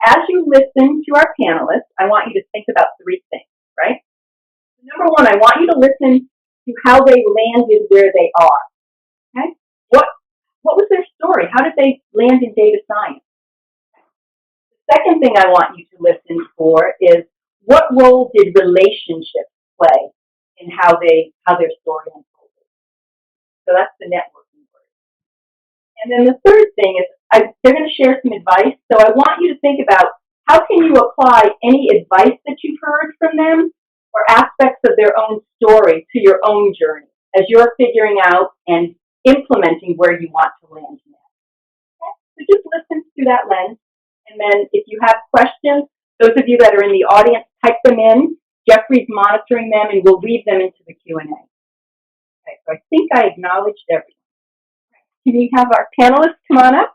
as you listen to our panelists, I want you to think about three things, right? Number one, I want you to listen to how they landed where they are, okay? What was their story? How did they land in data science? The second thing I want you to listen for is what role did relationships play in how their story unfolded? So that's the networking word. And then the third thing is they're going to share some advice. So I want you to think about how can you apply any advice that you've heard from them or aspects of their own story to your own journey as you're figuring out and implementing where you want to land next. Okay? So just listen through that lens. And then if you have questions, those of you that are in the audience, type them in. Jeffrey's monitoring them, and we'll weave them into the Q&A. Okay, so I think I acknowledged everyone. Can we have our panelists come on up?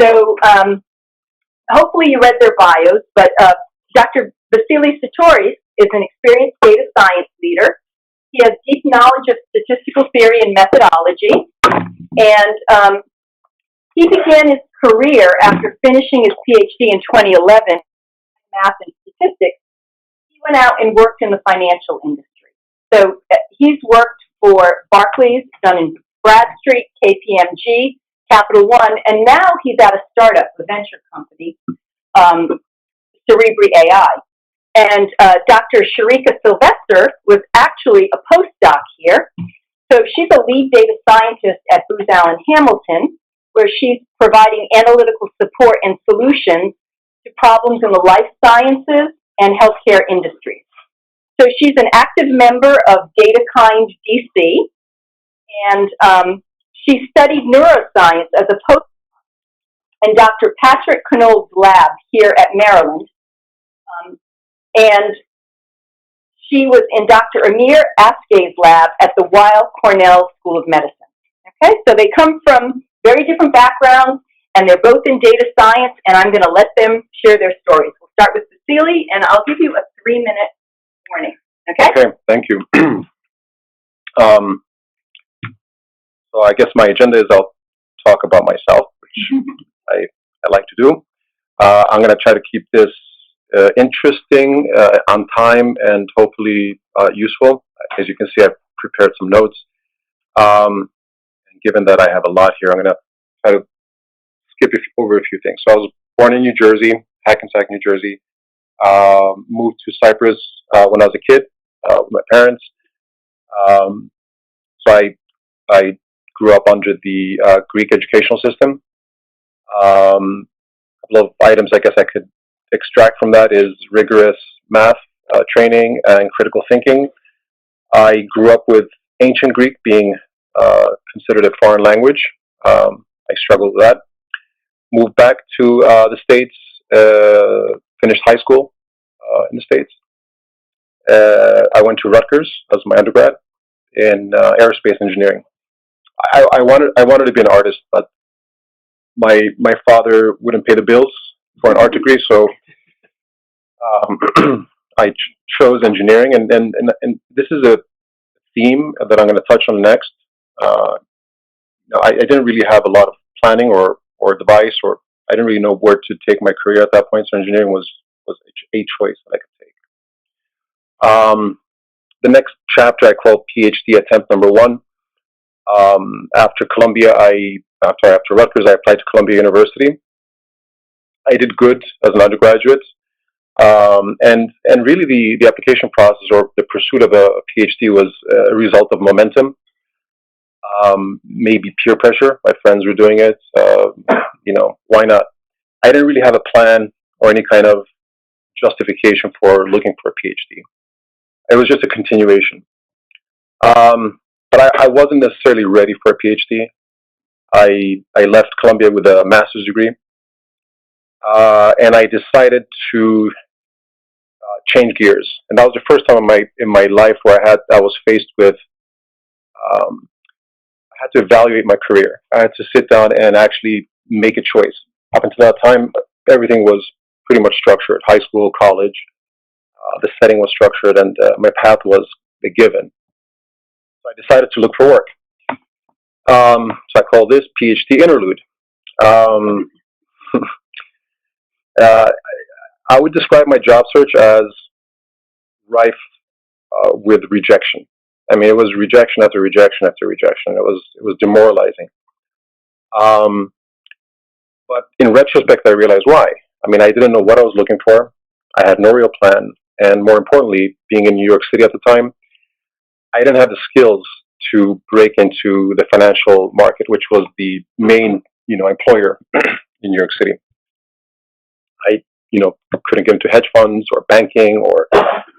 So hopefully you read their bios, but Dr. Vasily Satori is an experienced data science leader. He has deep knowledge of statistical theory and methodology, and he began his career after finishing his PhD in 2011 in math and statistics. He went out and worked in the financial industry. So he's worked for Barclays, Dun & Bradstreet, KPMG, Capital One, and now he's at a startup, a venture company, Cerebri AI. And Dr. Sherika Sylvester was actually a postdoc here. So she's a lead data scientist at Booz Allen Hamilton, where she's providing analytical support and solutions to problems in the life sciences and healthcare industries. So she's an active member of DataKind DC, and she studied neuroscience as a postdoc in Dr. Patrick Knoll's lab here at Maryland. And she was in Dr. Amir Askey's lab at the Weill Cornell School of Medicine. Okay, so they come from very different backgrounds, and they're both in data science, and I'm going to let them share their stories. We'll start with Vasily, and I'll give you a 3-minute warning. Okay? Okay, thank you. So I guess my agenda is I'll talk about myself, which I like to do. I'm going to try to keep this interesting, on time, and hopefully useful. As you can see, I've prepared some notes. And given that I have a lot here, I'm going to try to skip over a few things. So I was born in New Jersey, Hackensack, New Jersey. Moved to Cyprus when I was a kid with my parents. So I grew up under the Greek educational system. A couple of items I guess I could extract from that is rigorous math training and critical thinking. I grew up with ancient Greek being considered a foreign language. I struggled with that. Moved back to the States, finished high school in the States. I went to Rutgers as my undergrad in aerospace engineering. I wanted to be an artist, but my father wouldn't pay the bills for an art degree, so I chose engineering, and this is a theme that I'm going to touch on next. I didn't really have a lot of planning or advice, or I didn't really know where to take my career at that point, so engineering was a choice that I could take. The next chapter I call PhD attempt number 1. After Rutgers, I applied to Columbia University. I did good as an undergraduate, and really the application process or the pursuit of a PhD was a result of momentum, maybe peer pressure. My friends were doing it, why not? I didn't really have a plan or any kind of justification for looking for a PhD. It was just a continuation. But I wasn't necessarily ready for a PhD. I left Columbia with a master's degree, and I decided to change gears. And that was the first time in my life where I was faced with, I had to evaluate my career. I had to sit down and actually make a choice. Up until that time, everything was pretty much structured. High school, college, the setting was structured, and my path was a given. So I decided to look for work. So I call this PhD interlude. I would describe my job search as rife with rejection. I mean, it was rejection after rejection after rejection. It was demoralizing. But in retrospect, I realized why. I mean, I didn't know what I was looking for. I had no real plan, and more importantly, being in New York City at the time, I didn't have the skills to break into the financial market, which was the main, employer in New York City. I, couldn't get into hedge funds or banking, or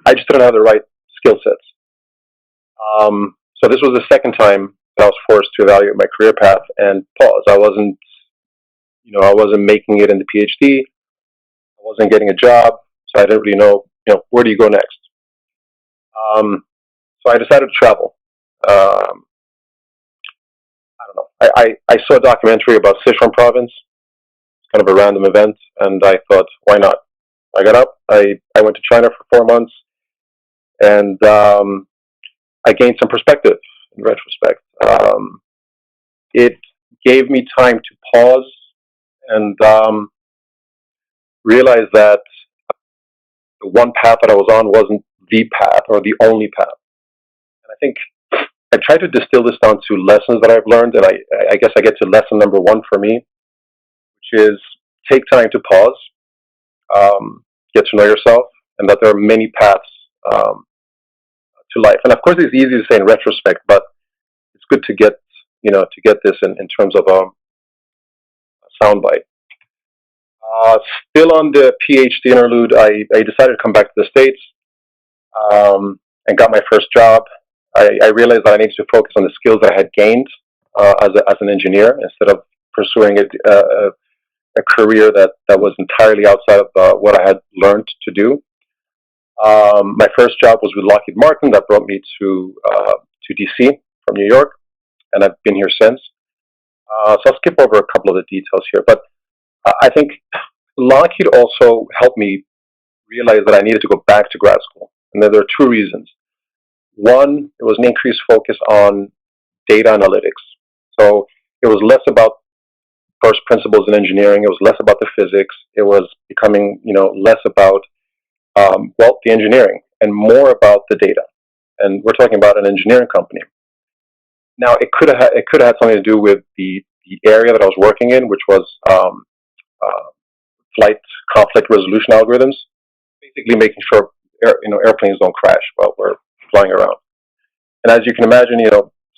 I just didn't have the right skill sets. So this was the second time that I was forced to evaluate my career path and pause. I wasn't making it in the PhD. I wasn't getting a job, so I didn't really know, where do you go next? So I decided to travel. I don't know. I saw a documentary about Sichuan province, kind of a random event, and I thought, why not? I got up. I went to China for 4 months, and I gained some perspective in retrospect. It gave me time to pause and realize that the one path that I was on wasn't the path or the only path. And I think I tried to distill this down to lessons that I've learned, and I guess I get to lesson number one for me, which is take time to pause, get to know yourself, and that there are many paths to life. And of course, it's easy to say in retrospect, but it's good to get this in terms of a soundbite. Still on the PhD interlude, I decided to come back to the States and got my first job. I realized that I needed to focus on the skills that I had gained as an engineer instead of pursuing a career that was entirely outside of what I had learned to do. My first job was with Lockheed Martin. That brought me to DC from New York, and I've been here since. So I'll skip over a couple of the details here, but I think Lockheed also helped me realize that I needed to go back to grad school, and there are two reasons. One, it was an increased focus on data analytics. So it was less about first principles in engineering. It was less about the physics. It was becoming, less about the engineering and more about the data. And we're talking about an engineering company. Now, it could have had something to do with the area that I was working in, which was flight conflict resolution algorithms, basically making sure airplanes don't crash while we're flying around. And as you can imagine,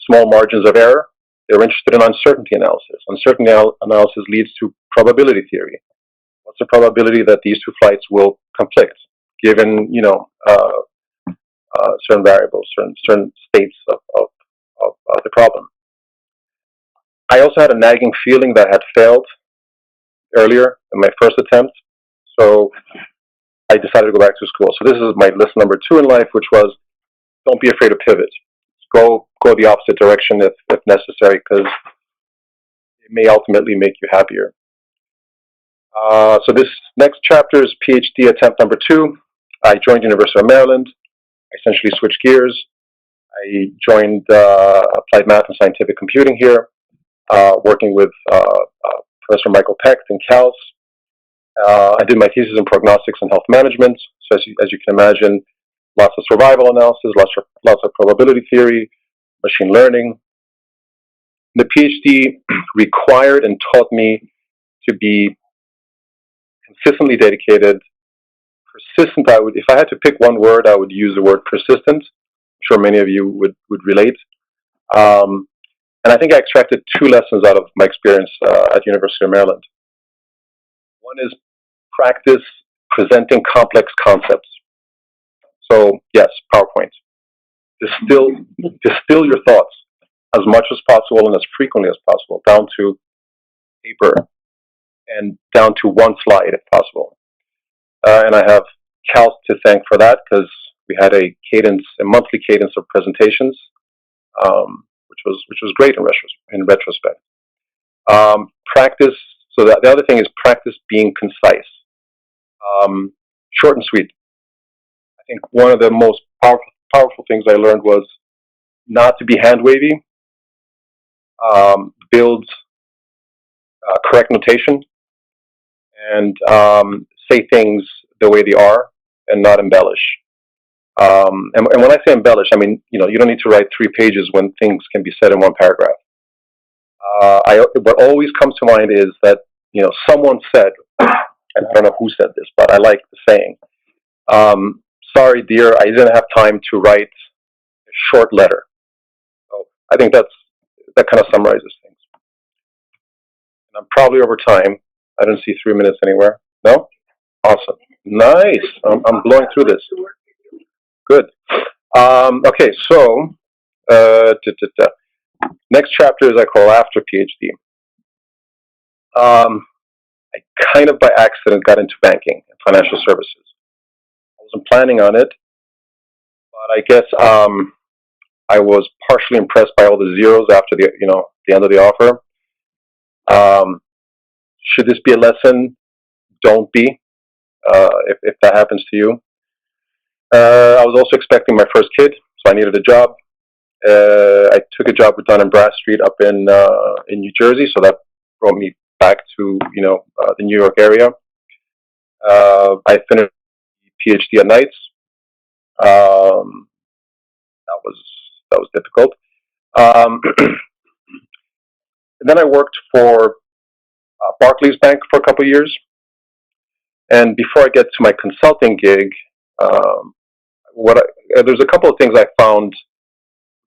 small margins of error. They're interested in uncertainty analysis. Uncertainty analysis leads to probability theory. What's the probability that these two flights will conflict, given certain variables, certain states of the problem? I also had a nagging feeling that I had failed earlier in my first attempt, so I decided to go back to school. So this is my lesson number 2 in life, which was don't be afraid to pivot. Go the opposite direction if necessary, because it may ultimately make you happier. So this next chapter is PhD attempt number 2. I joined University of Maryland. I essentially switched gears. I joined Applied Math and Scientific Computing here, working with Professor Michael Pecht in CALS. I did my thesis in prognostics and health management. So as you can imagine, lots of survival analysis, lots of probability theory, machine learning. The PhD required and taught me to be consistently dedicated, persistent. If I had to pick one word, I would use the word persistent. I'm sure many of you would relate. And I think I extracted 2 lessons out of my experience at the University of Maryland. One is practice presenting complex concepts. So yes, PowerPoint. Distill your thoughts as much as possible and as frequently as possible, down to paper and down to one slide if possible. And I have CALS to thank for that, because we had a monthly cadence of presentations, which was great in retrospect. Practice. So the other thing is practice being concise, short and sweet. I think one of the most powerful things I learned was not to be hand wavy. Build correct notation, and say things the way they are and not embellish. And when I say embellish, I mean, you don't need to write 3 pages when things can be said in 1 paragraph. What always comes to mind is that, someone said, and I don't know who said this, but I like the saying, sorry, dear, I didn't have time to write a short letter. So I think that kind of summarizes things. And I'm probably over time. I don't see 3 minutes anywhere. No? Awesome. Nice. I'm blowing through this. Good. Okay, so next chapter is I call After PhD. I kind of by accident got into banking and financial services. I wasn't planning on it, but I guess I was partially impressed by all the zeros after the end of the offer. Should this be a lesson? Don't be. If that happens to you. I was also expecting my first kid, so I needed a job. I took a job with Dun & Bradstreet up in New Jersey, so that brought me back to the New York area. I finished PhD at nights. That was difficult. And then I worked for Barclays Bank for a couple of years. And before I get to my consulting gig, there's a couple of things I found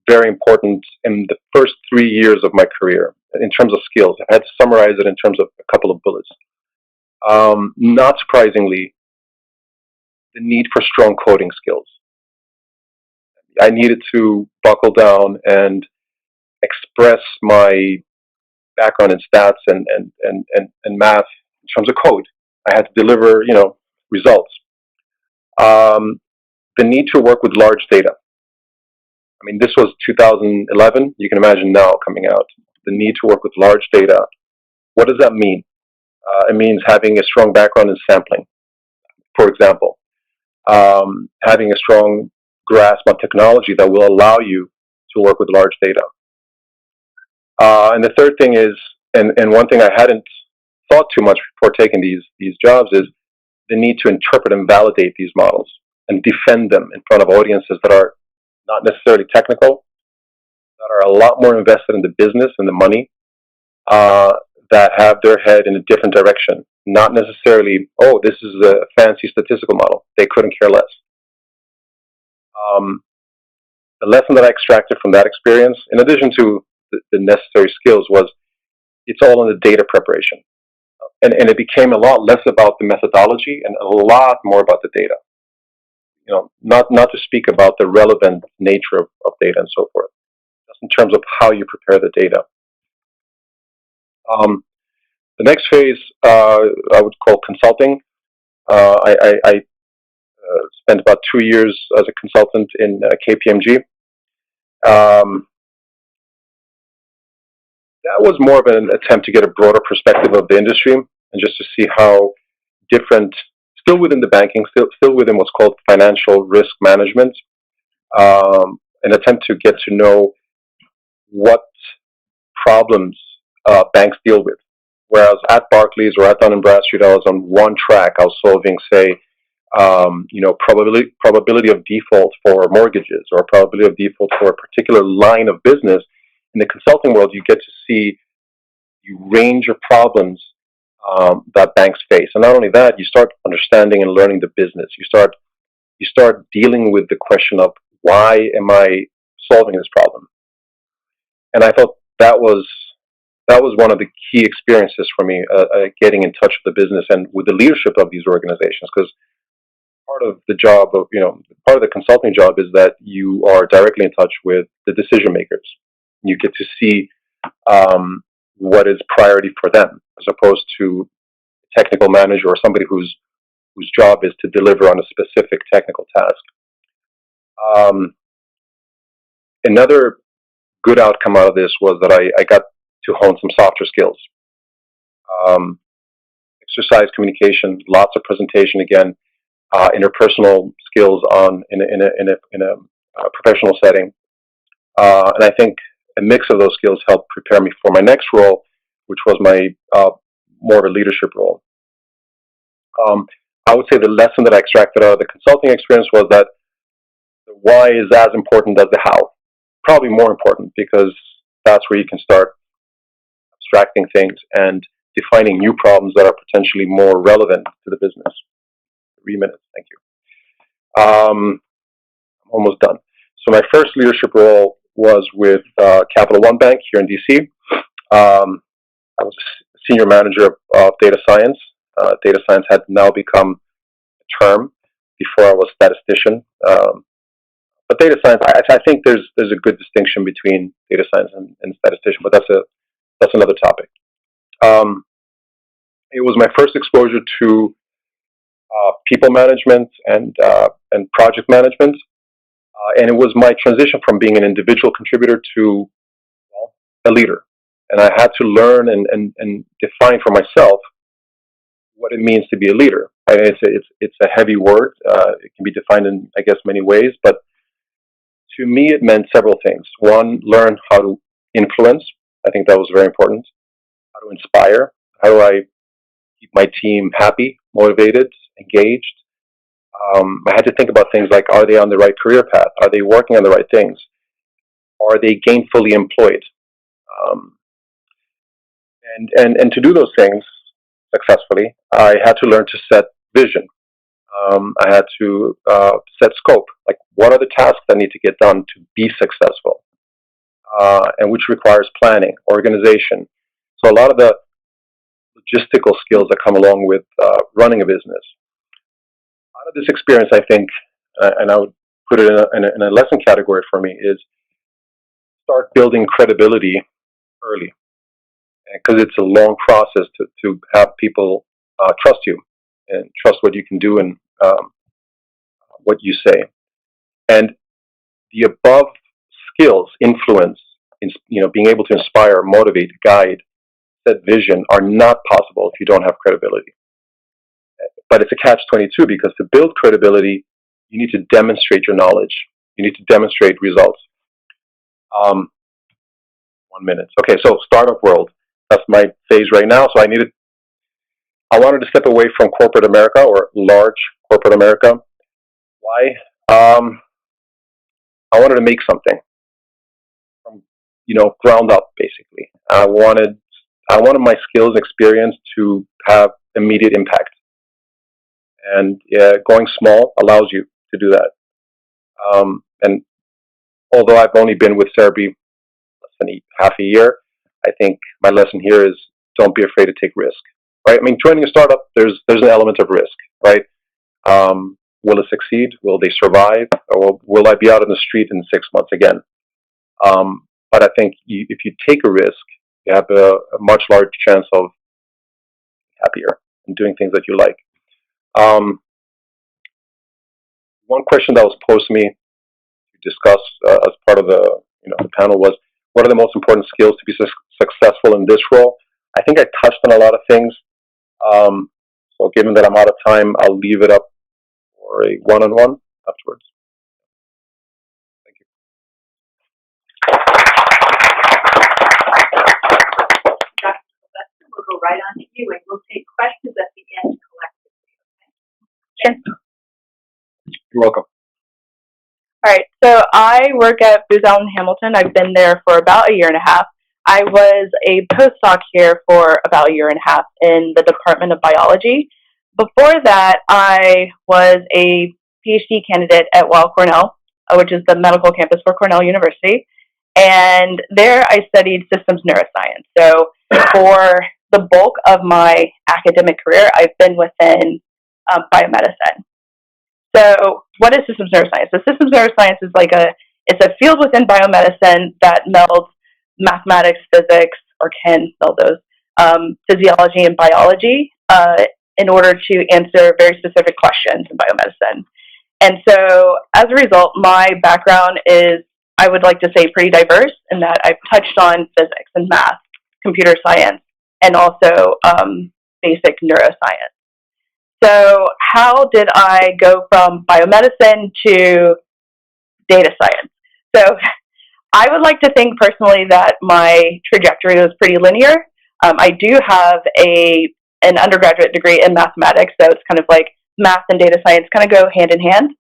very important in the first 3 years of my career in terms of skills. I had to summarize it in terms of a couple of bullets. Not surprisingly, the need for strong coding skills. I needed to buckle down and express my background in stats and math in terms of code. I had to deliver, results. The need to work with large data. I mean, this was 2011. You can imagine now coming out. The need to work with large data. What does that mean? It means having a strong background in sampling, for example. Having a strong grasp on technology that will allow you to work with large data. And the third thing is, and one thing I hadn't thought too much before taking these jobs is the need to interpret and validate these models and defend them in front of audiences that are not necessarily technical, that are a lot more invested in the business and the money, that have their head in a different direction. Not necessarily, oh, this is a fancy statistical model. They couldn't care less. The lesson that I extracted from that experience, in addition to the necessary skills, was it's all in the data preparation. And it became a lot less about the methodology and a lot more about the data. Not to speak about the relevant nature of data and so forth, just in terms of how you prepare the data. The next phase I would call consulting. I spent about 2 years as a consultant in KPMG. That was more of an attempt to get a broader perspective of the industry and just to see how different, still within the banking, still within what's called financial risk management, an attempt to get to know what problems banks deal with. Whereas at Barclays or at Dun & Bradstreet, I was on one track. I was solving, say, probability of default for mortgages or probability of default for a particular line of business. In the consulting world, you get to see the range of problems that banks face, and not only that, you start understanding and learning the business. You start dealing with the question of why am I solving this problem? And I thought that was one of the key experiences for me, getting in touch with the business and with the leadership of these organizations, because part of the consulting job is that you are directly in touch with the decision makers. You get to see what is priority for them, as opposed to a technical manager or somebody whose job is to deliver on a specific technical task. Another good outcome out of this was that I got to hone some softer skills. Exercise communication, lots of presentation again, interpersonal skills in a professional setting. And I think a mix of those skills helped prepare me for my next role, which was my more of a leadership role. I would say the lesson that I extracted out of the consulting experience was that the why is as important as the how. Probably more important, because that's where you can start abstracting things and defining new problems that are potentially more relevant to the business. 3 minutes, thank you. I'm almost done. So my first leadership role was with Capital One Bank here in DC. I was a senior manager of data science. Data science had now become a term. Before I was statistician. But data science, I think there's a good distinction between data science and statistician, but that's another topic. It was my first exposure to people management and project management, and it was my transition from being an individual contributor to a leader. And I had to learn and define for myself what it means to be a leader. It's a heavy word. It can be defined in, I guess, many ways, but to me, it meant several things. One, learn how to influence. I think that was very important. How to inspire. How do I keep my team happy, motivated, engaged? I had to think about things like, are they on the right career path? Are they working on the right things? Are they gainfully employed? And to do those things successfully, I had to learn to set vision. I had to set scope, like what are the tasks that need to get done to be successful, and which requires planning, organization. So a lot of the logistical skills that come along with running a business. Out of this experience, I think, and I would put it in a lesson category for me, is start building credibility early, because it's a long process to have people trust you and trust what you can do and what you say. And the above skills, influence, being able to inspire, motivate, guide, set vision, are not possible if you don't have credibility. But it's a catch-22, because to build credibility, you need to demonstrate your knowledge. You need to demonstrate results. 1 minute. Okay, so startup world. That's my phase right now. So I wanted to step away from corporate America, or large corporate America. Why? I wanted to make something from, ground up, basically. I wanted my skills and experience to have immediate impact. And going small allows you to do that. And although I've only been with Cerebri less than half a year, I think my lesson here is don't be afraid to take risk. Right? I mean, joining a startup, there's an element of risk, right? Will it succeed? Will they survive? Or will I be out on the street in 6 months again? But I think if you take a risk, you have a much larger chance of happier and doing things that you like. One question that was posed to me to discuss as part of the panel was, what are the most important skills to be successful in this role? I think I touched on a lot of things. So given that I'm out of time, I'll leave it up for a one-on-one afterwards. Thank you. Dr. Sylvester, we'll go right on to you, and we'll take questions at the end collectively. Okay? Sure. You're welcome. All right, so I work at Booz Allen Hamilton. I've been there for about 1.5 years. I was a postdoc here for about 1.5 years in the Department of Biology. Before that, I was a PhD candidate at Weill Cornell, which is the medical campus for Cornell University. And there I studied systems neuroscience. So for the bulk of my academic career, I've been within biomedicine. So what is systems neuroscience? So systems neuroscience is it's a field within biomedicine that melds mathematics, physics, or can meld those, physiology and biology in order to answer very specific questions in biomedicine. And so as a result, my background is, I would like to say, pretty diverse in that I've touched on physics and math, computer science, and also basic neuroscience. So how did I go from biomedicine to data science? So I would like to think personally that my trajectory was pretty linear. I do have an undergraduate degree in mathematics, so it's kind of like math and data science kind of go hand in hand.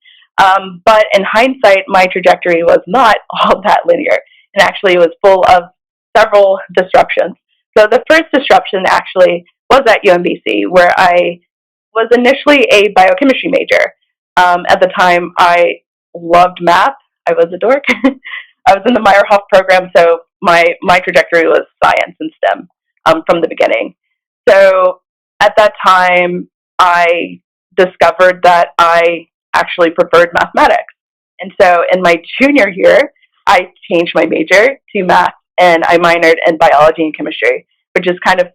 But in hindsight, my trajectory was not all that linear, and actually it was full of several disruptions. So the first disruption actually was at UMBC, where I was initially a biochemistry major. At the time, I loved math. I was a dork. I was in the Meyerhoff program, so my trajectory was science and STEM from the beginning. So at that time, I discovered that I actually preferred mathematics. And so in my junior year, I changed my major to math, and I minored in biology and chemistry, which is kind of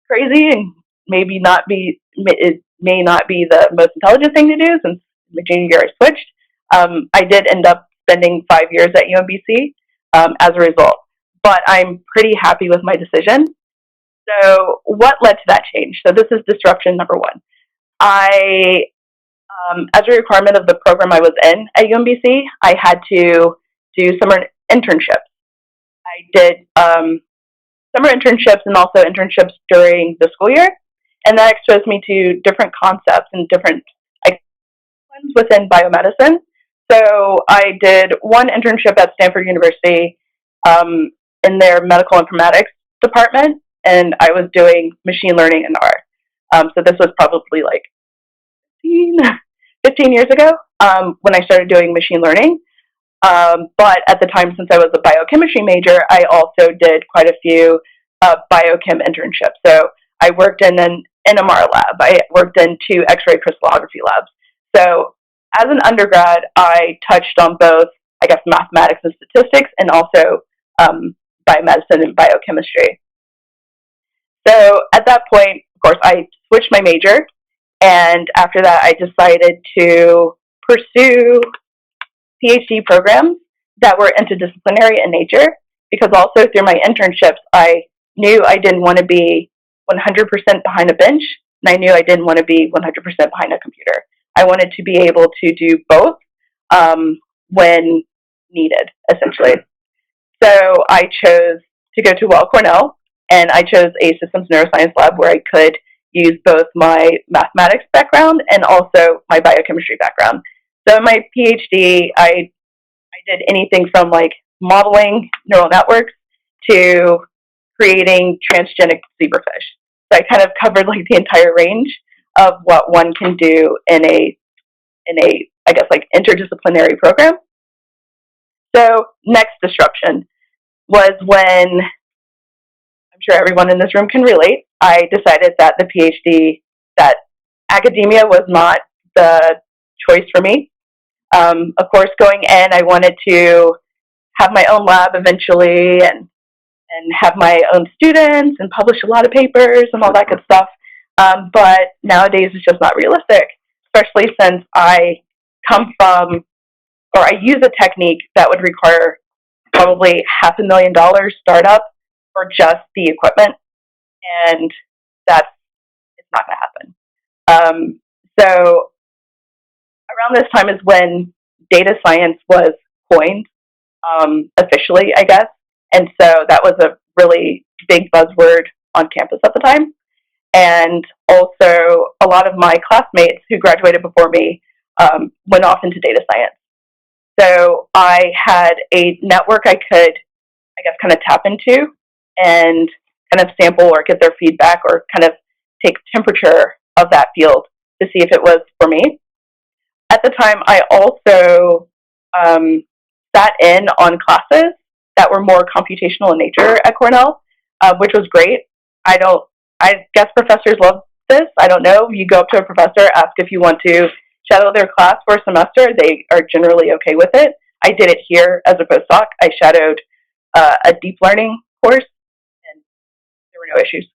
crazy and it may not be the most intelligent thing to do since my junior year I switched. I did end up spending 5 years at UMBC as a result, but I'm pretty happy with my decision. So what led to that change? So this is disruption number one. As a requirement of the program I was in at UMBC, I had to do summer internships. I did summer internships and also internships during the school year, and that exposed me to different concepts and different ones within biomedicine. So I did one internship at Stanford University in their medical informatics department, and I was doing machine learning and R. So this was probably like 15 years ago when I started doing machine learning. But at the time, since I was a biochemistry major, I also did quite a few biochem internships. So I worked in an NMR lab. I worked in 2 X-ray crystallography labs. So as an undergrad, I touched on both, I guess, mathematics and statistics, and also biomedicine and biochemistry. So at that point, of course, I switched my major, and after that, I decided to pursue PhD programs that were interdisciplinary in nature, because also through my internships, I knew I didn't want to be 100% behind a bench, and I knew I didn't want to be 100% behind a computer. I wanted to be able to do both when needed, essentially. So I chose to go to Weill Cornell, and I chose a systems neuroscience lab where I could use both my mathematics background and also my biochemistry background. So in my PhD, I did anything from like modeling neural networks to creating transgenic zebrafish. So I kind of covered like the entire range of what one can do in a I guess like interdisciplinary program. So next disruption was when, I'm sure everyone in this room can relate, I decided that the PhD, that academia was not the choice for me. Of course, going in, I wanted to have my own lab eventually and have my own students and publish a lot of papers and all that good stuff. But nowadays it's just not realistic, especially since I come from, or I use a technique that would require probably $500,000 startup for just the equipment, and it's not going to happen. So around this time is when data science was coined officially, I guess, and so that was a really big buzzword on campus at the time. And also a lot of my classmates who graduated before me went off into data science. So I had a network I could, I guess, kind of tap into and kind of sample or get their feedback or kind of take temperature of that field to see if it was for me. At the time, I also sat in on classes that were more computational in nature at Cornell, which was great. I guess professors love this. I don't know. You go up to a professor, ask if you want to shadow their class for a semester. They are generally okay with it. I did it here as a postdoc. I shadowed a deep learning course, and there were no issues.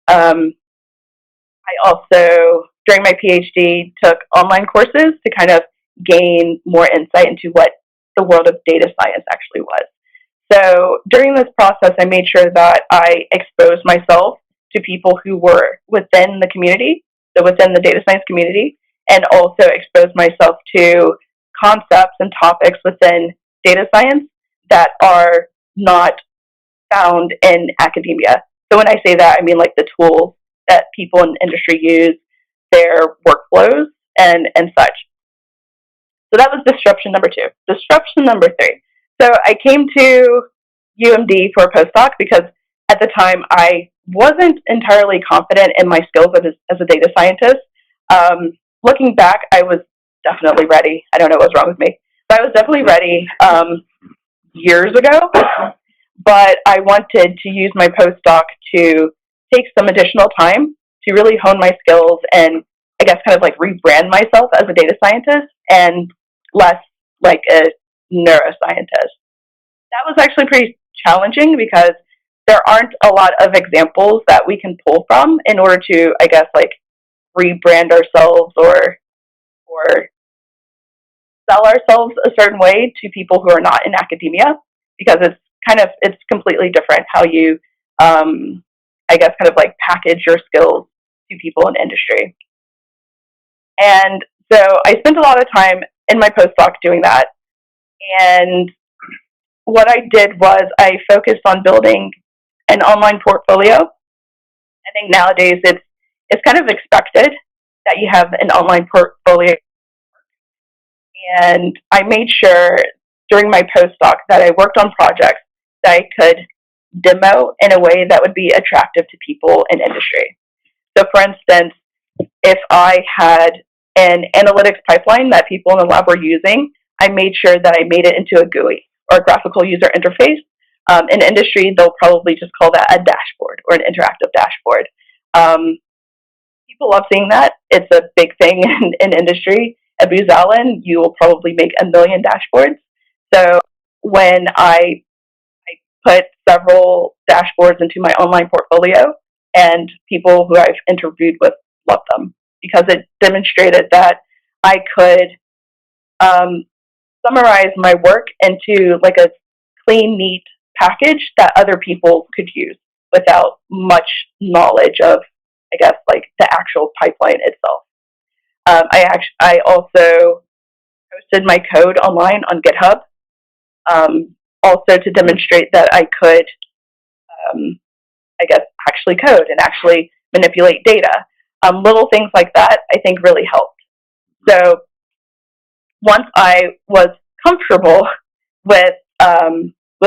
I also, during my PhD, took online courses to kind of gain more insight into what the world of data science actually was. So during this process, I made sure that I exposed myself to people who were within the community, so within the data science community, and also exposed myself to concepts and topics within data science that are not found in academia. So when I say that, I mean like the tools that people in industry use, their workflows and such. So that was disruption number 2. Disruption number 3. So I came to UMD for a postdoc because at the time I wasn't entirely confident in my skills as a data scientist. Looking back, I was definitely ready. I don't know what was wrong with me, but I was definitely ready years ago. But I wanted to use my postdoc to take some additional time to really hone my skills and I guess kind of like rebrand myself as a data scientist and less like a neuroscientist. That was actually pretty challenging because there aren't a lot of examples that we can pull from in order to, I guess, like rebrand ourselves or sell ourselves a certain way to people who are not in academia, because it's completely different how you, I guess, kind of like package your skills to people in industry. And so I spent a lot of time in my postdoc doing that. And what I did was I focused on building an online portfolio. I think nowadays it's kind of expected that you have an online portfolio. And I made sure during my postdoc that I worked on projects that I could demo in a way that would be attractive to people in industry. So for instance, if I had an analytics pipeline that people in the lab were using, I made sure that I made it into a GUI, or a graphical user interface. In industry, they'll probably just call that a dashboard or an interactive dashboard. People love seeing that. It's a big thing in industry. At Booz Allen, you will probably make 1 million dashboards. So when I put several dashboards into my online portfolio, and people who I've interviewed with loved them because it demonstrated that I could summarize my work into like a clean, neat package that other people could use without much knowledge of, I guess, like the actual pipeline itself. I also posted my code online on GitHub, also to demonstrate that I could, I guess, actually code and actually manipulate data. Little things like that, I think, really helped. So once I was comfortable with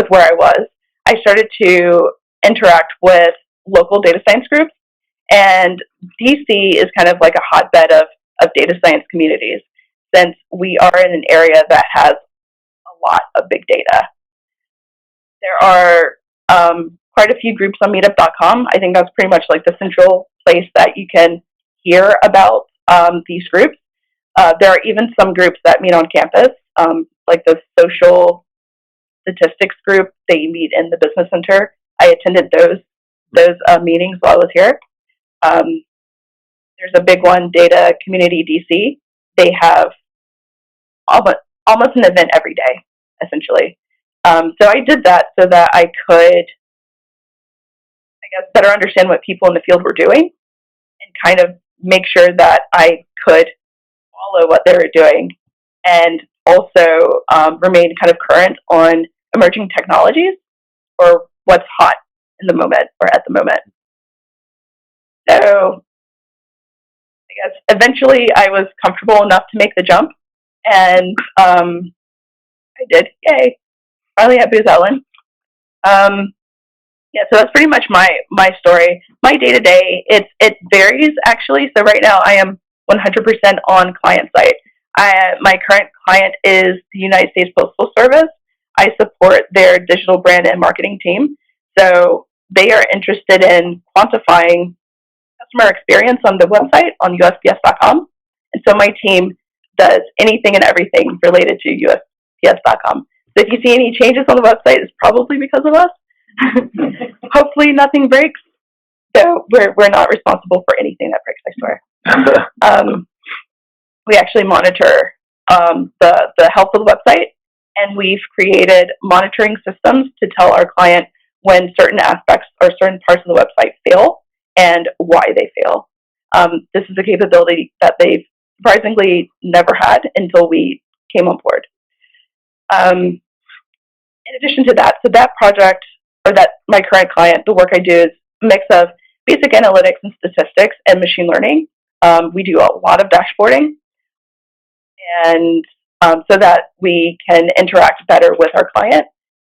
where I was, I started to interact with local data science groups, and DC is kind of like a hotbed of data science communities, since we are in an area that has a lot of big data. There are quite a few groups on meetup.com. I think that's pretty much like the central place that you can hear about these groups. There are even some groups that meet on campus, like the social statistics group. They meet in the business center. I attended those meetings while I was here. There's a big one, Data Community DC. They have almost an event every day, essentially. So I did that so that I could, I guess, better understand what people in the field were doing and kind of make sure that I could follow what they were doing and also remain kind of current on emerging technologies or what's hot in the moment or at the moment. So I guess eventually I was comfortable enough to make the jump, and I did. Yay! Finally at Booz Allen. Yeah, so that's pretty much my story. My day to day, it varies actually. So right now I am 100% on client site. My current client is the United States Postal Service. I support their digital brand and marketing team. So they are interested in quantifying customer experience on the website on USPS.com. And so my team does anything and everything related to USPS.com. So if you see any changes on the website, it's probably because of us. Hopefully nothing breaks. So we're not responsible for anything that breaks, I swear. We actually monitor the health of the website, and we've created monitoring systems to tell our client when certain aspects or certain parts of the website fail and why they fail. This is a capability that they've surprisingly never had until we came on board. In addition to that, so that project, or that my current client, the work I do is a mix of basic analytics and statistics and machine learning. We do a lot of dashboarding, and so that we can interact better with our client.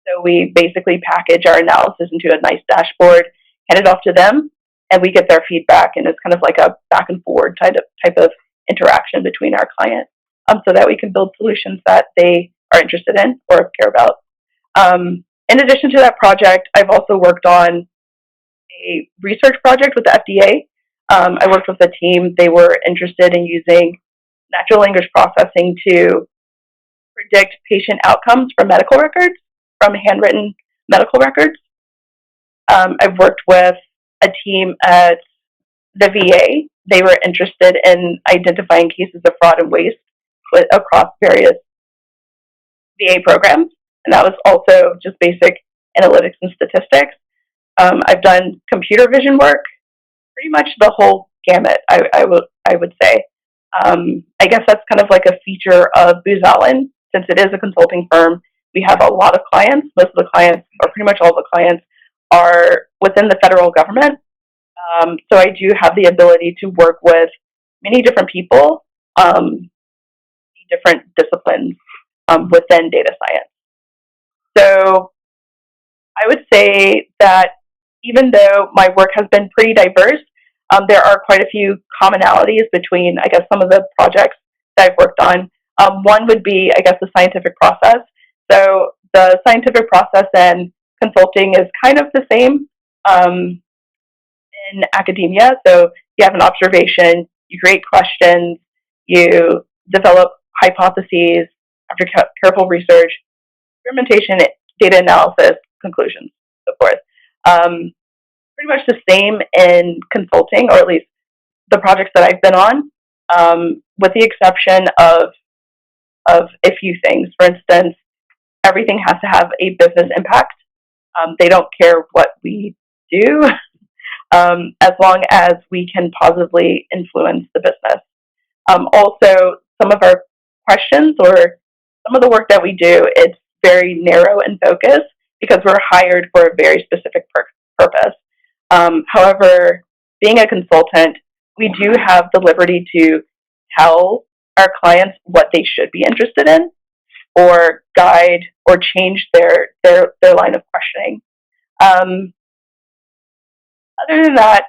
So we basically package our analysis into a nice dashboard, hand it off to them, and we get their feedback, and it's kind of like a back and forward type of interaction between our client, so that we can build solutions that they are interested in or care about. In addition to that project, I've also worked on a research project with the FDA. I worked with a team. They were interested in using natural language processing to predict patient outcomes from medical records, from handwritten medical records. I've worked with a team at the VA. They were interested in identifying cases of fraud and waste across various VA programs, and that was also just basic analytics and statistics. I've done computer vision work, pretty much the whole gamut, I would say. I guess that's kind of like a feature of Booz Allen. Since it is a consulting firm, we have a lot of clients. Most of the clients, or pretty much all the clients, are within the federal government. So I do have the ability to work with many different people, different disciplines within data science. So I would say that even though my work has been pretty diverse, there are quite a few commonalities between, I guess, some of the projects that I've worked on. One would be, I guess, the scientific process. So the scientific process and consulting is kind of the same in academia. So you have an observation, you create questions, you develop hypotheses after careful research, experimentation, data analysis, conclusions, so forth. Pretty much the same in consulting, or at least the projects that I've been on, with the exception of a few things. For instance, everything has to have a business impact. They don't care what we do, as long as we can positively influence the business. Also, some of our questions or some of the work that we do, it's very narrow and focused because we're hired for a very specific purpose. However, being a consultant, we do have the liberty to tell our clients what they should be interested in, or guide or change their line of questioning. Other than that,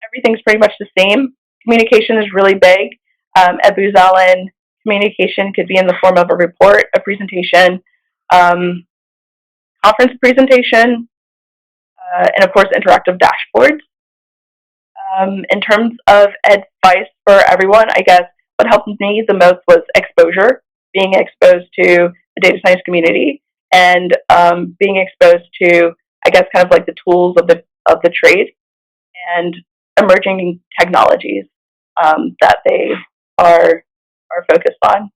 everything's pretty much the same. Communication is really big. At Booz Allen, communication could be in the form of a report, a presentation, conference presentation, and of course, interactive dashboards. In terms of advice for everyone, I guess what helped me the most was exposure, being exposed to the data science community, and being exposed to, I guess, kind of like the tools of the trade and emerging technologies that they are focused on.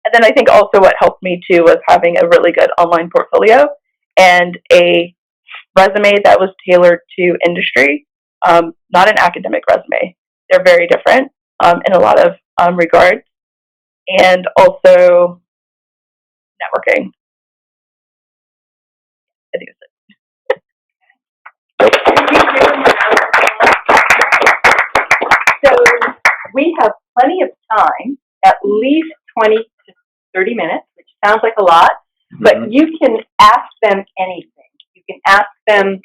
And then I think also what helped me too was having a really good online portfolio and a resume that was tailored to industry, not an academic resume. They're very different in a lot of regards, and also networking. I think that's it. So we have plenty of time, at least 20 to 30 minutes, which sounds like a lot, but you can ask them anything. You can ask them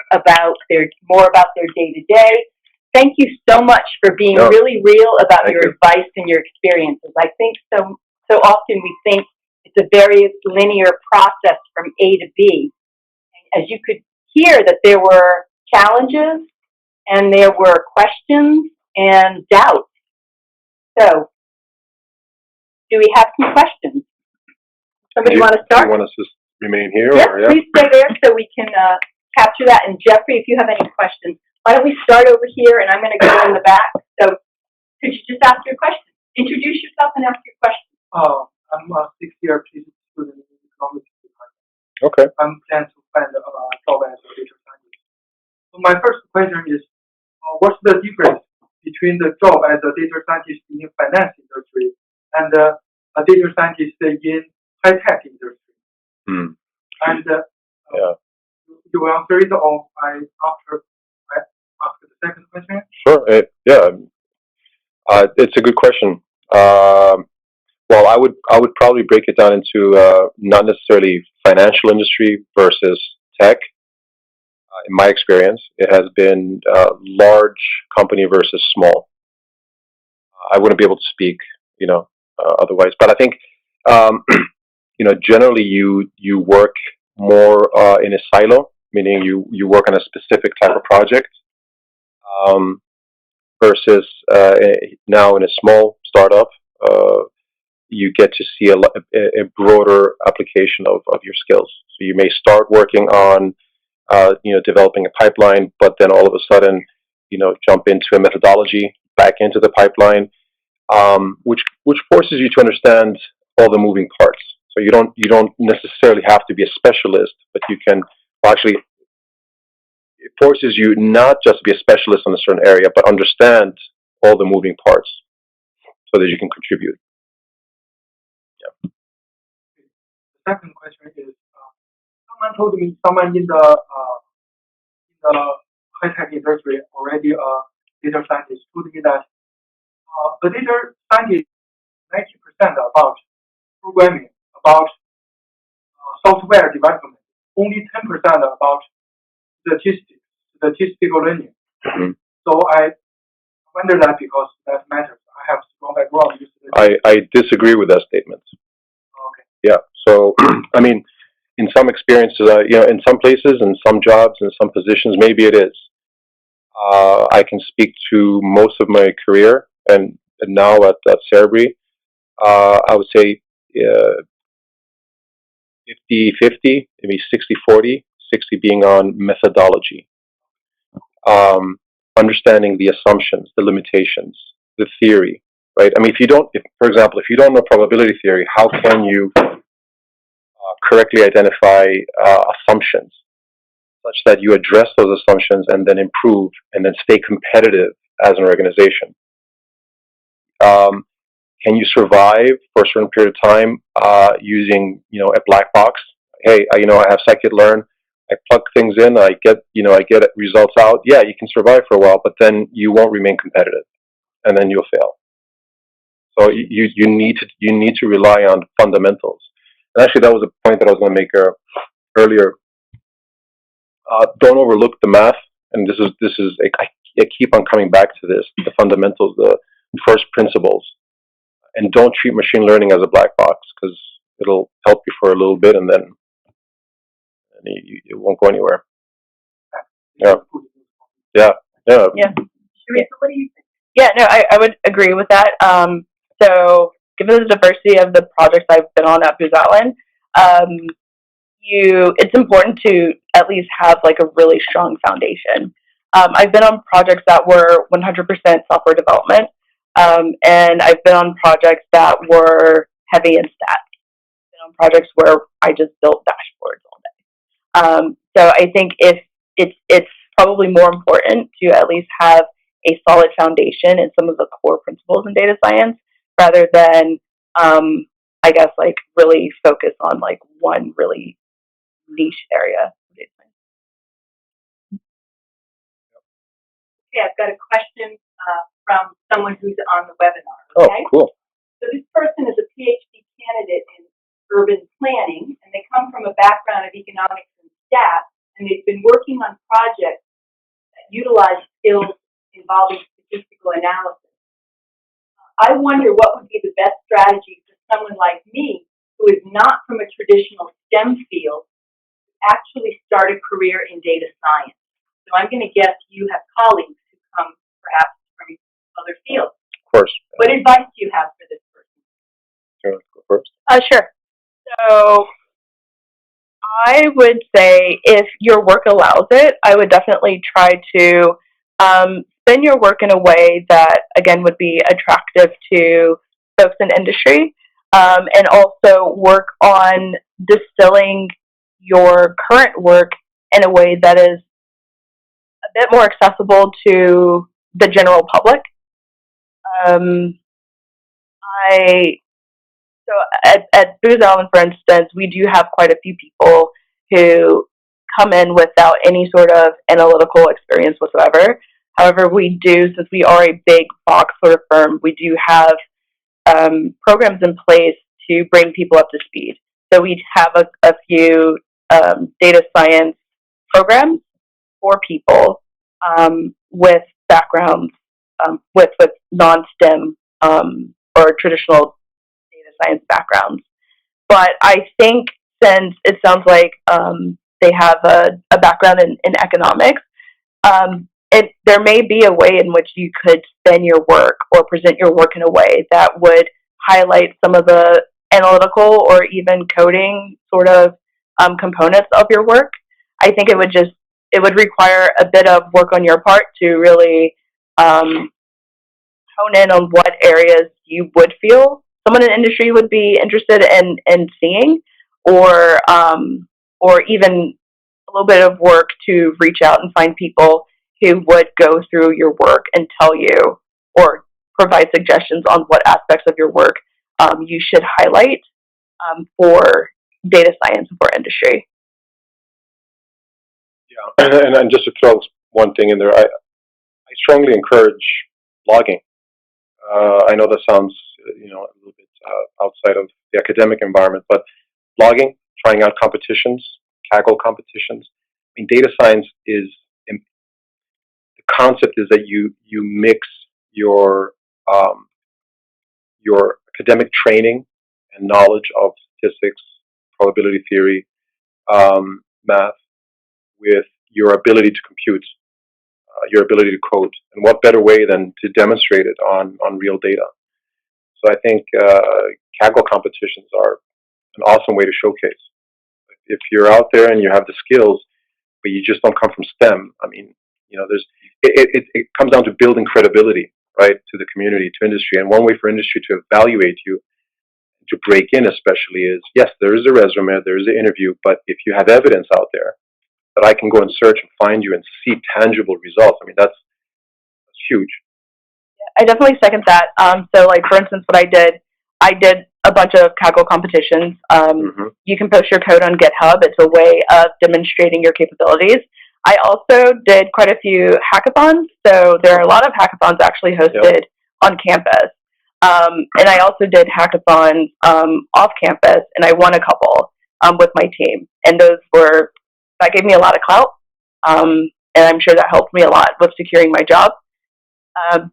more about their day-to-day. Thank you so much for being really real about your advice and your experiences. I think so often we think it's a very linear process from A to B. As you could hear, that there were challenges and there were questions and doubts. So, do we have some questions? Somebody want to start? Do you want us to remain here? Yes, or, please stay there so we can capture that. And Jeffrey, if you have any questions, why don't we start over here, and I'm going to go in the back. So, could you just ask your question? Introduce yourself and ask your question. I'm a 6-year PhD student in the economics department. Okay. I'm planning to find a job as a data scientist. So my first question is, what's the difference between the job as a data scientist in the finance industry and a data scientist in high-tech industry? And you will answer it, or after I ask the second question? Sure. Yeah, it's a good question. Well, I would probably break it down into not necessarily financial industry versus tech. In my experience, it has been large company versus small. I wouldn't be able to speak, otherwise. But I think, um, generally you work more in a silo, meaning you work on a specific type of project, um, versus now in a small startup, you get to see a broader application of your skills. So you may start working on, developing a pipeline, but then all of a sudden, jump into a methodology, back into the pipeline, which forces you to understand all the moving parts. So you don't necessarily have to be a specialist, but you can, well, actually, it forces you not just to be a specialist in a certain area, but understand all the moving parts so that you can contribute. Yeah. The second question is, someone told me, someone in the high-tech industry already, data scientist told me that the data scientist 90% about programming, about software development, only 10% about statistical learning. Mm-hmm. So I wonder that because that matters. I have strong background. I disagree with that statement. Okay. Yeah. So, I mean, in some experiences, in some places, in some jobs, in some positions, maybe it is. I can speak to most of my career, and now at Cerebri, I would say 50-50, maybe 60-40, 60 being on methodology, understanding the assumptions, the limitations, the theory, right? I mean, for example, if you don't know probability theory, how can you correctly identify assumptions such that you address those assumptions and then improve and then stay competitive as an organization? Can you survive for a certain period of time using, a black box? Hey, I have scikit-learn. I plug things in. I get results out. Yeah, you can survive for a while, but then you won't remain competitive, and then you'll fail. So you need to rely on fundamentals. And actually, that was a point that I was going to make earlier. Don't overlook the math, and this is I keep on coming back to this: the fundamentals, the first principles. And don't treat machine learning as a black box, because it'll help you for a little bit and then it won't go anywhere. Yeah. Yeah. Sherika, what do you think? Yeah, no, I would agree with that. So given the diversity of the projects I've been on at Booz Allen, it's important to at least have like a really strong foundation. I've been on projects that were 100% software development. And I've been on projects that were heavy in stats. I've been on projects where I just built dashboards all day. So I think if it's probably more important to at least have a solid foundation in some of the core principles in data science rather than, I guess, like really focus on like one really niche area of data science. Okay, I've got a question from someone who's on the webinar. Okay? Oh, cool. So this person is a PhD candidate in urban planning, and they come from a background of economics and stats, and they've been working on projects that utilize skills involving statistical analysis. I wonder what would be the best strategy for someone like me, who is not from a traditional STEM field, to actually start a career in data science. So I'm going to guess you have colleagues who come perhaps from other fields. Of course. What advice do you have for this person? Do you want to go first? Sure. So I would say if your work allows it, I would definitely try to spend your work in a way that, again, would be attractive to folks in industry, and also work on distilling your current work in a way that is a bit more accessible to the general public. So at Booz Allen, for instance, we do have quite a few people who come in without any sort of analytical experience whatsoever. However, we do, since we are a big box sort of firm, we do have programs in place to bring people up to speed. So we have a few data science programs for people with backgrounds with non-STEM or traditional data science backgrounds. But I think since it sounds like they have a background in economics, there may be a way in which you could spin your work or present your work in a way that would highlight some of the analytical or even coding sort of components of your work. I think it would require a bit of work on your part to really hone in on what areas you would feel someone in industry would be interested in seeing, or even a little bit of work to reach out and find people who would go through your work and tell you or provide suggestions on what aspects of your work you should highlight for data science and for industry. Yeah, and just to throw one thing in there, I strongly encourage blogging. I know that sounds, a little bit outside of the academic environment, but blogging, trying out competitions, Kaggle competitions. I mean, data science is, the concept is that you mix your academic training and knowledge of statistics, probability theory, math, with your ability to compute, your ability to code. And what better way than to demonstrate it on real data? So I think Kaggle competitions are an awesome way to showcase. If you're out there and you have the skills, but you just don't come from STEM, I mean, it comes down to building credibility, right, to the community, to industry. And one way for industry to evaluate you, to break in especially, is, yes, there is a resume, there is an interview, but if you have evidence out there that I can go and search and find you and see tangible results, I mean, that's huge. I definitely second that. So, like, for instance, what I did a bunch of Kaggle competitions. You can post your code on GitHub. It's a way of demonstrating your capabilities. I also did quite a few hackathons. So there are a lot of hackathons actually hosted on campus. And I also did hackathons off campus, and I won a couple with my team. And that gave me a lot of clout. And I'm sure that helped me a lot with securing my job.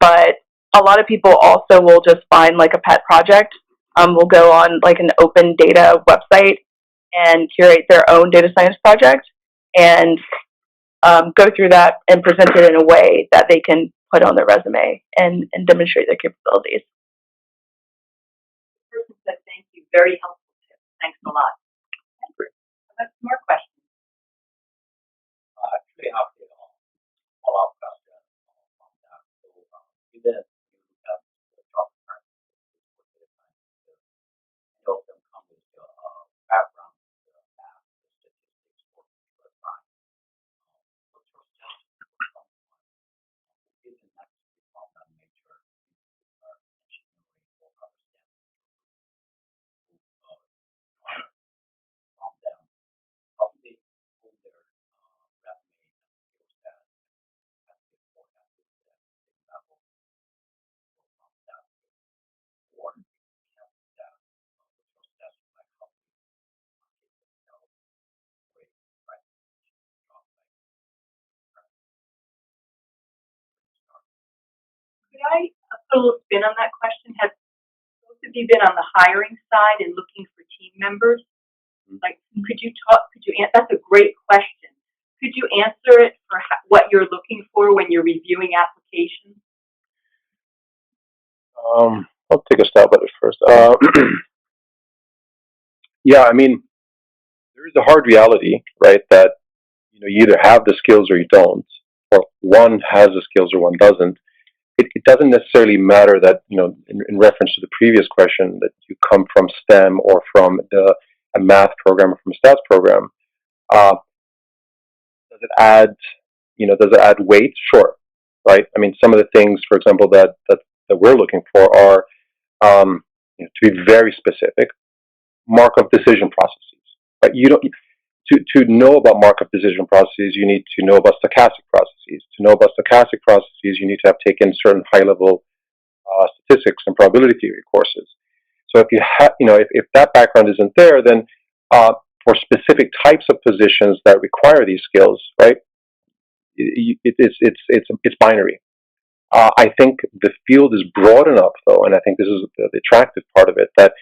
But a lot of people also will just find like a pet project. Will go on like an open data website and curate their own data science project and go through that and present it in a way that they can put on their resume and demonstrate their capabilities. The person said thank you. Very helpful tip. Thanks a lot. That's more questions. Actually, after all our questions on that, so either you have the job help them come with your background, math, statistics, or computer science. What's your suggestion for someone who isn't actually from that major engineering or other STEM who from them? How do they pull their resume and skill set and for that level from that or can that process like how they market themselves with right job like Could I put a little spin on that question? Have both of you been on the hiring side and looking for team members? Like, could you that's a great question. Could you answer it for what you're looking for when you're reviewing applications? I'll take a stab at it first. Yeah, I mean, there is a hard reality, right, that you either have the skills or you don't, or one has the skills or one doesn't. It doesn't necessarily matter that, in reference to the previous question, that you come from STEM or from a math program or from a stats program. Does it add weight? Sure, right? I mean, some of the things, for example, that we're looking for are to be very specific. Markup decision processes. Right? to know about markup decision processes, you need to know about stochastic processes. To know about stochastic processes, you need to have taken certain high-level statistics and probability theory courses. So if you have, if that background isn't there, then for specific types of positions that require these skills, right, it's binary. I think the field is broad enough, though, and I think this is the attractive part of it, that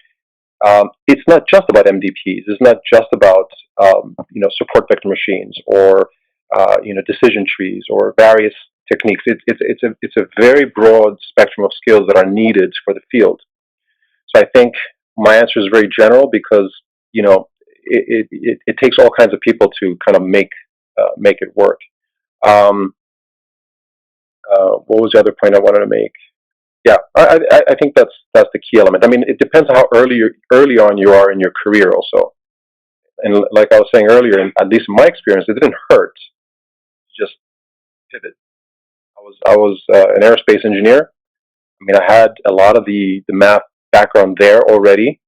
it's not just about MDPs. It's not just about support vector machines or decision trees or various techniques. It's a very broad spectrum of skills that are needed for the field. So I think my answer is very general because it takes all kinds of people to kind of make it work. What was the other point I wanted to make? Yeah, I think that's the key element. I mean, it depends on how early on you are in your career, also. And like I was saying earlier, at least in my experience, it didn't hurt to just pivot. I was an aerospace engineer. I mean, I had a lot of the math background there already,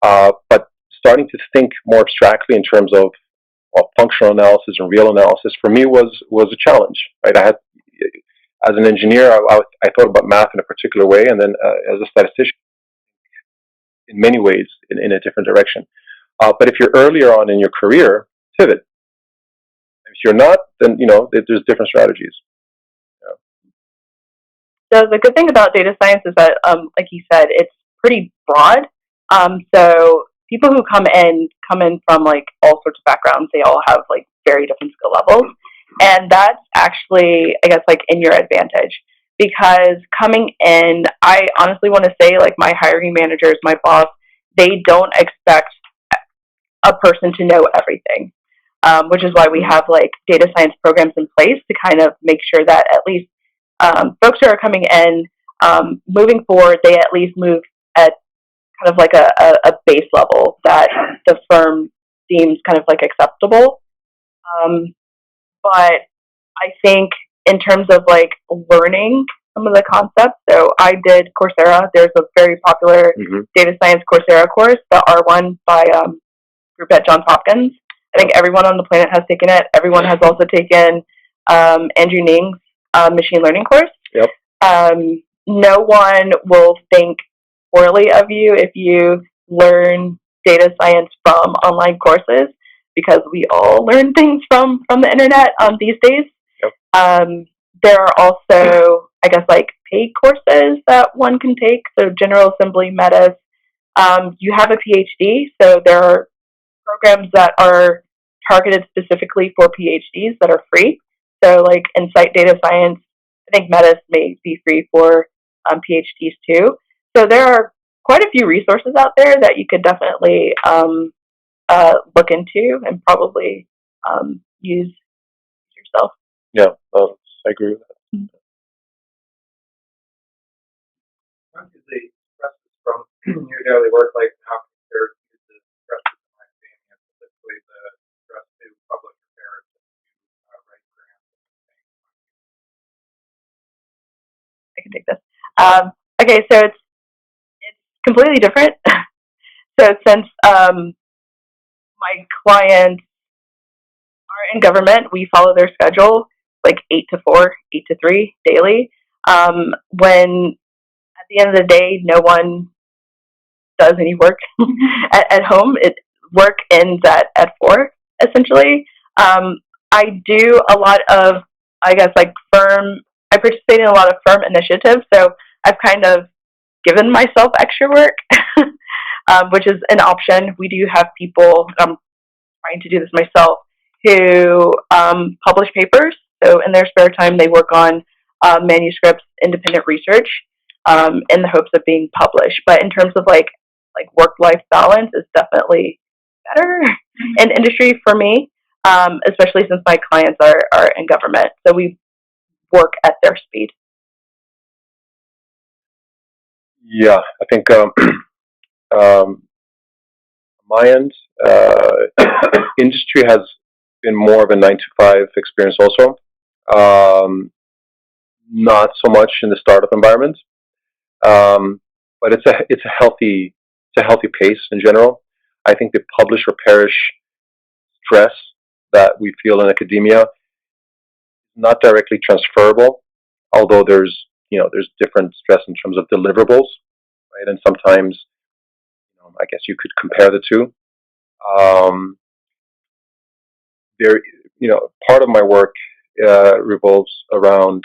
but starting to think more abstractly in terms of functional analysis and real analysis for me was a challenge. Right? As an engineer, I thought about math in a particular way, and then as a statistician, in many ways, in a different direction. But if you're earlier on in your career, pivot. If you're not, then there's different strategies. So the good thing about data science is that, like you said, it's pretty broad. So people who come in from like all sorts of backgrounds. They all have like very different skill levels, and that's actually, I guess, like in your advantage, because coming in, I honestly want to say, like, my hiring managers, my boss, they don't expect a person to know everything, which is why we have like data science programs in place to kind of make sure that at least folks who are coming in, moving forward, they at least move at kind of like a base level that the firm deems kind of like acceptable. But I think in terms of like learning some of the concepts, so I did Coursera. There's a very popular data science Coursera course, the R1 by group at Johns Hopkins. I think everyone on the planet has taken it. Everyone has also taken Andrew Ng's machine learning course. Yep. No one will think poorly of you if you learn data science from online courses, because we all learn things from the internet these days. Yep. There are also, I guess, like paid courses that one can take. So General Assembly, Metas. You have a PhD, so there are programs that are targeted specifically for PhDs that are free. So like Insight Data Science, I think Metas may be free for PhDs too. So there are quite a few resources out there that you could definitely look into and probably use yourself. Yeah, I agree with that. What is the stresses from your daily work like now compared to the stresses in academia, specifically the stress to public affairs and to write grants and things? I can take this. Okay, so it's completely different. So since my clients are in government, we follow their schedule, like 8 to 4, 8 to 3 daily. When at the end of the day, no one does any work at home. Work ends at 4, essentially. I do a lot of, I guess, like I participate in a lot of firm initiatives, so I've kind of given myself extra work, which is an option. We do have people, I'm trying to do this myself, who publish papers. So in their spare time, they work on manuscripts, independent research, in the hopes of being published. But in terms of like work-life balance, is definitely better in industry for me, especially since my clients are in government. So we work at their speed. Yeah, I think my end, industry has been more of a 9-to-5 experience also. Not so much in the startup environment, but it's a healthy pace in general. I think the publish or perish stress that we feel in academia, not directly transferable, although there's different stress in terms of deliverables, right? And sometimes, I guess you could compare the two. There, part of my work revolves around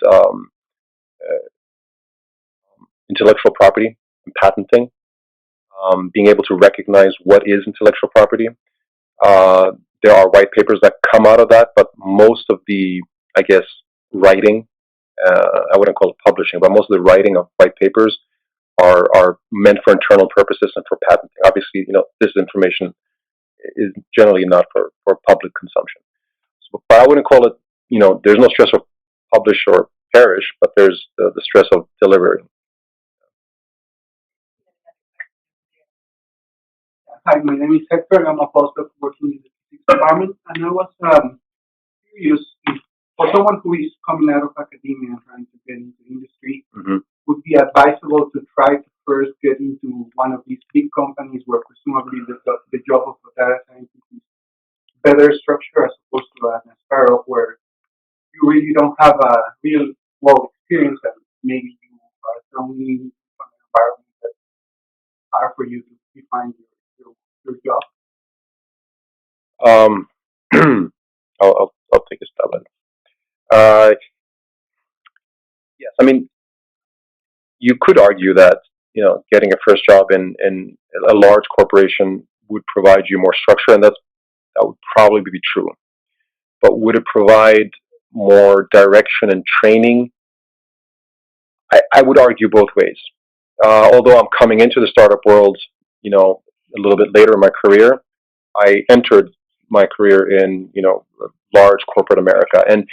intellectual property and patenting, being able to recognize what is intellectual property. There are white papers that come out of that, but most of the, I guess, writing, I wouldn't call it publishing, but most of the writing of white papers are meant for internal purposes and for patenting. Obviously, this information is generally not for public consumption. So, but I wouldn't call it, there's no stress of publish or perish, but there's the stress of delivering. Hi, my name is Hector. I'm a postdoc working in the physics department, and I was curious if, for someone who is coming out of academia and trying to get into industry, would be advisable to try to first get into one of these big companies where presumably the job of a data scientist is better structured as opposed to a startup where you really don't have a real world experience and maybe you are thrown in an environment that's hard for you to define your job? I'll take a stab at it. Yes, I mean, you could argue that getting a first job in a large corporation would provide you more structure, and that would probably be true. But would it provide more direction and training? I would argue both ways. Although I'm coming into the startup world, a little bit later in my career, I entered my career in large corporate America, and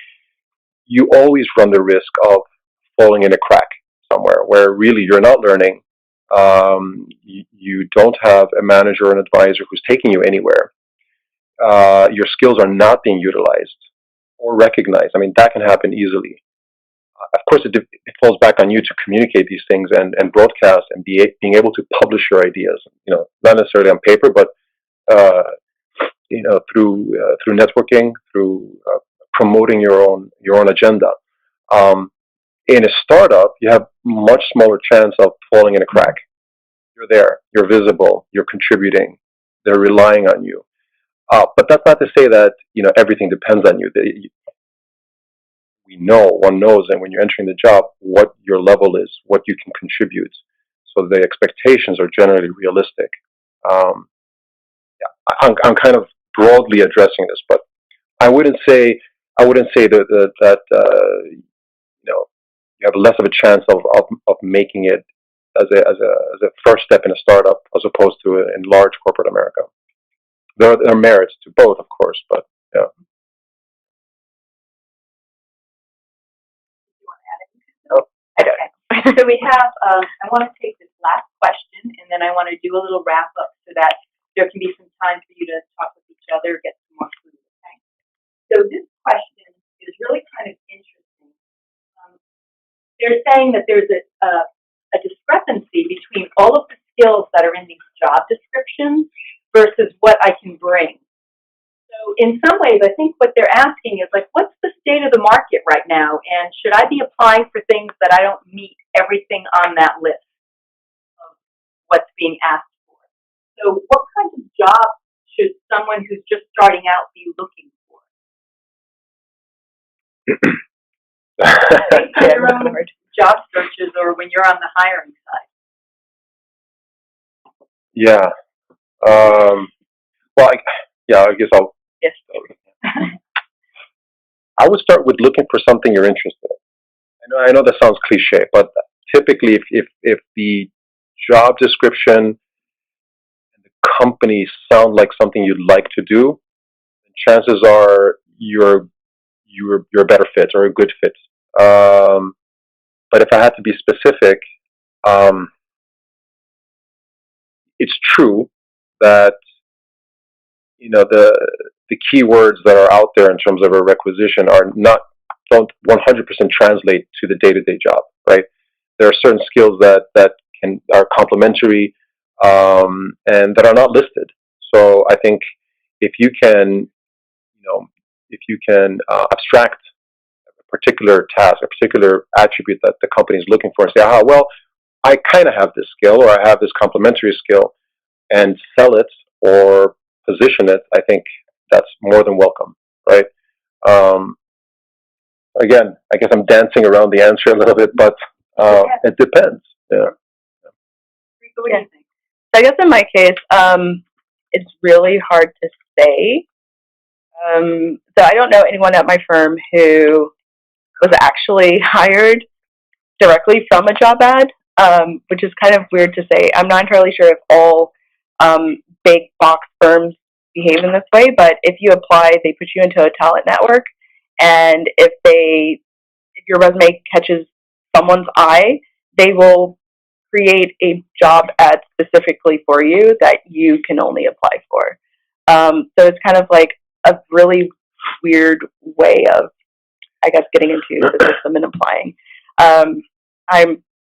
you always run the risk of falling in a crack somewhere where really you're not learning. You don't have a manager or an advisor who's taking you anywhere. Your skills are not being utilized or recognized. I mean, that can happen easily. Of course, it falls back on you to communicate these things and broadcast and being able to publish your ideas. Not necessarily on paper, but through networking, through promoting your own agenda. In a startup, you have much smaller chance of falling in a crack. You're there, you're visible, you're contributing, they're relying on you. But that's not to say that everything depends on you. One knows, and when you're entering the job, what your level is, what you can contribute. So the expectations are generally realistic. I'm kind of broadly addressing this, but I wouldn't say that you have less of a chance of making it as a first step in a startup as opposed to in large corporate America. There are merits to both, of course, but yeah. I don't know. So we have, I want to take this last question, and then I want to do a little wrap up so that there can be some time for you to talk with each other, get some more food, okay? So this question is really kind of interesting. They're saying that there's a discrepancy between all of the skills that are in these job descriptions versus what I can bring. So in some ways, I think what they're asking is what's the state of the market right now? And should I be applying for things that I don't meet everything on that list of what's being asked for? So what kinds of jobs should someone who's just starting out be looking for? Your own job searches or when you're on the hiring side? Yeah. I guess I'll. Yes. I would start with looking for something you're interested in. I know that sounds cliche, but typically, if the job description and the company sound like something you'd like to do, chances are you're a better fit or a good fit. But if I had to be specific, it's true that the keywords that are out there in terms of a requisition don't 100% translate to the day-to-day job, right? There are certain skills that are complementary and that are not listed. So I think if you can if you can abstract a particular task, a particular attribute that the company is looking for, and say, well, I kind of have this skill, or I have this complementary skill, and sell it or position it, I think that's more than welcome, right? Again, I guess I'm dancing around the answer a little bit, but it depends. Yeah. What do you think? So I guess in my case, it's really hard to say. So I don't know anyone at my firm who was actually hired directly from a job ad, which is kind of weird to say. I'm not entirely sure if all big box firms behave in this way, but if you apply, they put you into a talent network, and if your resume catches someone's eye, they will create a job ad specifically for you that you can only apply for. So it's kind of like a really weird way of, I guess, getting into the system and applying.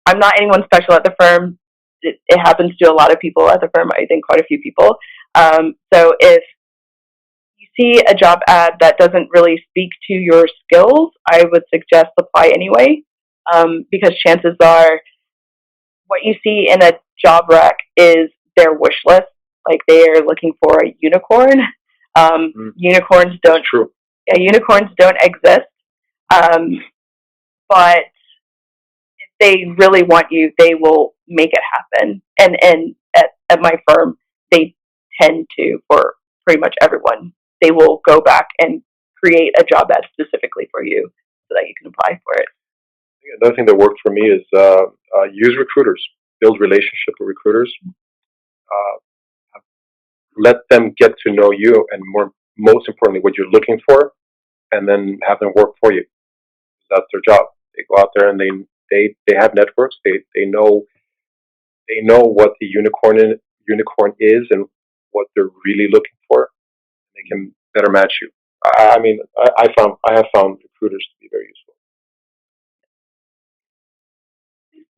I'm not anyone special at the firm. It happens to a lot of people at the firm. I think quite a few people. So if you see a job ad that doesn't really speak to your skills, I would suggest apply anyway, because chances are what you see in a job rec is their wish list. Like, they are looking for a unicorn. Unicorns don't. That's true. Yeah, unicorns don't exist. But if they really want you, they will make it happen. And at my firm, they tend to, for pretty much everyone, they will go back and create a job ad specifically for you so that you can apply for it. Another thing that worked for me is use recruiters, build relationship with recruiters, let them get to know you, and most importantly, what you're looking for, and then have them work for you. That's their job. They go out there and they have networks. They know what the unicorn is and what they're really looking for. They can better match you. I have found recruiters to be very useful.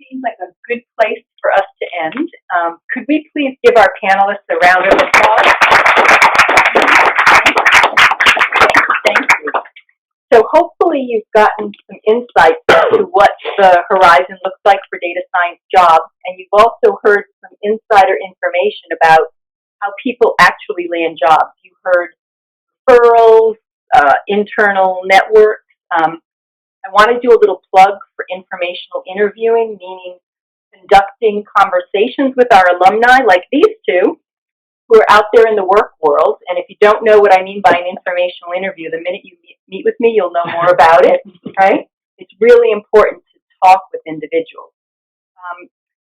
Seems like a good place for us to end. Could we please give our panelists a round of applause? Thank you. So hopefully you've gotten some insights into what the horizon looks like for data science jobs, and you've also heard some insider information about how people actually land jobs. You heard referrals, internal networks. I want to do a little plug for informational interviewing, meaning conducting conversations with our alumni like these two who are out there in the work world. And if you don't know what I mean by an informational interview, the minute you meet with me, you'll know more about it, right? It's really important to talk with individuals.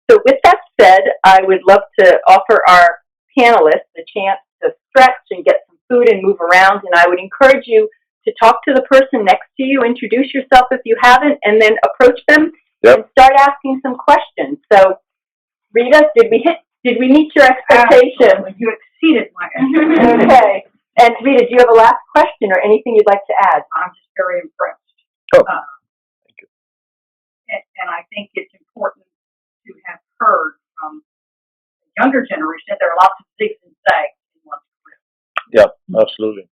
So with that said, I would love to offer our panelists a chance to stretch and get some food and move around, and I would encourage you to talk to the person next to you, introduce yourself if you haven't, and then approach them and start asking some questions. So, Rita, did we meet your expectations? You exceeded my expectations. Okay. And Rita, do you have a last question or anything you'd like to add? I'm just very impressed. Oh, thank you. And I think it's important to have heard from the younger generation that there are lots of zigs and zags in one's career. Yeah, absolutely.